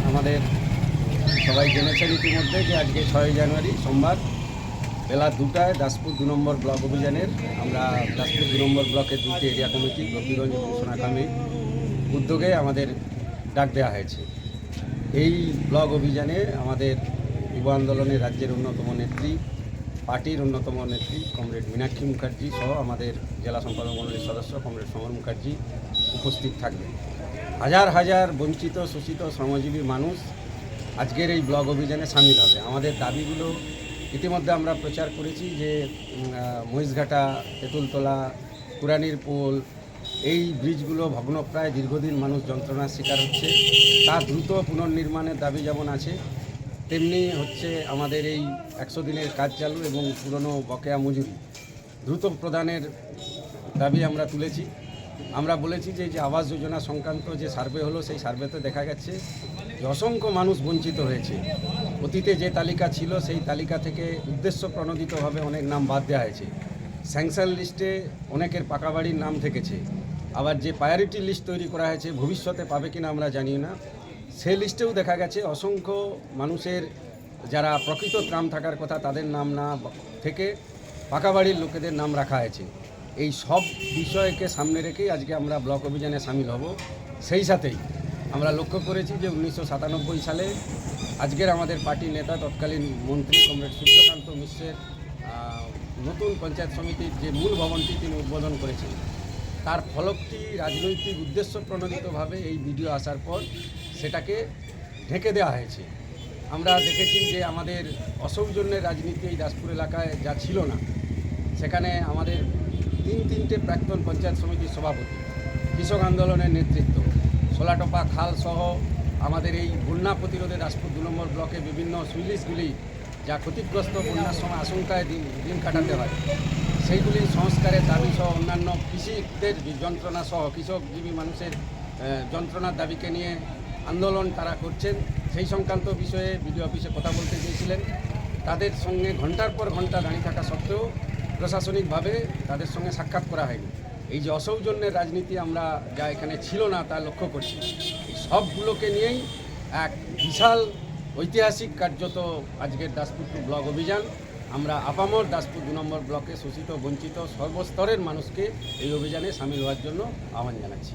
আমাদের সবাই জেনেছেন ইতিমধ্যে যে আজকে 6 জানুয়ারি সোমবার বেলা 2টায় দাসপুর 2 নম্বর ব্লক অভিযানের আমরা দাসপুর 2 নম্বর ব্লকের 2টি এরিয়া কমিটি গোপীগঞ্জ এবং সোনাখালী উদ্যোগে আমাদের ডাক দেওয়া হয়েছে। এই ব্লক অভিযানে আমাদের যুব আন্দোলনের রাজ্যের অন্যতম নেত্রী, পার্টির অন্যতম নেত্রী কমরেড মীনাক্ষী মুখার্জি সহ আমাদের জেলা সম্পাদক মণ্ডলীর সদস্য কমরেড সমর মুখার্জি উপস্থিত থাকবেন। হাজার হাজার বঞ্চিত শোষিত শ্রমজীবী মানুষ আজকের এই ব্লক অভিযানে সামিল হবে। আমাদের দাবিগুলো ইতিমধ্যে আমরা প্রচার করেছি যে মহিষঘাটা, তেঁতুলতলা, পুরানির পোল, এই ব্রিজগুলো ভগ্নপ্রায়, দীর্ঘদিন মানুষ যন্ত্রণার শিকার হচ্ছে। তা দ্রুত পুনর্নির্মাণের দাবি যেমন আছে, তেমনি হচ্ছে আমাদের এই 100 দিনের কাজ চালু এবং পুরনো বকেয়া মজুরি দ্রুত প্রদানের দাবি আমরা তুলেছি। আমরা বলেছি যে আবাস যোজনা সংক্রান্ত যে সার্ভে হলো, সেই সার্ভেতে দেখা গেছে যে অসংখ্য মানুষ বঞ্চিত হয়েছে। অতীতে যে তালিকা ছিল সেই তালিকা থেকে উদ্দেশ্য প্রণোদিতভাবে অনেক নাম বাদ দেওয়া হয়েছে। স্যাংশন লিস্টে অনেকের পাকা বাড়ির নাম থেকেছে। আবার যে প্রায়োরিটি লিস্ট তৈরি করা হয়েছে, ভবিষ্যতে পাবে কিনা আমরা জানি না, সেই লিস্টেও দেখা গেছে অসংখ্য মানুষের যারা প্রকৃত ত্রাণ থাকার কথা তাদের নাম না থেকে পাকা বাড়ির লোকেদের নাম রাখা হয়েছে। এই সব বিষয়কে সামনে রেখেই আজকে আমরা ব্লক অভিযানে সামিল হব। সেই সাথেই আমরা লক্ষ্য করেছি যে 1997 সালে আজকের আমাদের পার্টির নেতা তৎকালীন মন্ত্রী কমরেড সূর্যকান্ত মিশ্রের নতুন পঞ্চায়েত সমিতির যে মূল ভবনটি তিনি উদ্বোধন করেছেন, তার ফলকটি রাজনৈতিক উদ্দেশ্য প্রণোদিতভাবে এই ভিডিও আসার পর সেটাকে ঢেকে দেওয়া হয়েছে। আমরা দেখেছি যে আমাদের অসৌজন্যের রাজনীতি এই দাসপুর এলাকায় যা ছিল না, সেখানে আমাদের তিনটে প্রাক্তন পঞ্চায়েত সমিতির সভাপতি, কৃষক আন্দোলনের নেতৃত্ব, সোলাটোপা খাল সহ আমাদের এই বন্যা প্রতিরোধে দাসপুর 2 নম্বর ব্লকে বিভিন্ন সুইলিশগুলি যা ক্ষতিগ্রস্ত বন্যার সময় আশঙ্কায় দিন কাটাতে হয়, সেইগুলি সংস্কারের দাবি সহ অন্যান্য কৃষিদের যন্ত্রণা সহ কৃষকজীবী মানুষের যন্ত্রণার দাবিকে নিয়ে আন্দোলন তারা করছেন, সেই সংক্রান্ত বিষয়ে বিডিও অফিসে কথা বলতে চেয়েছিলেন। তাদের সঙ্গে ঘন্টার পর ঘন্টা দাঁড়িয়ে থাকা সত্ত্বেও প্রশাসনিকভাবে তাদের সঙ্গে সাক্ষাৎ করা হয়নি। এই যে অসৌজন্যের রাজনীতি আমরা যা এখানে ছিল না তা লক্ষ্য করছি। এই সবগুলোকে নিয়েই এক বিশাল ঐতিহাসিক কার্যত আজকের দাসপুর 2 ব্লক অভিযান। আমরা আপামর দাসপুর 2 নম্বর ব্লকে শোষিত বঞ্চিত সর্বস্তরের মানুষকে এই অভিযানে সামিল হওয়ার জন্য আহ্বান জানাচ্ছি।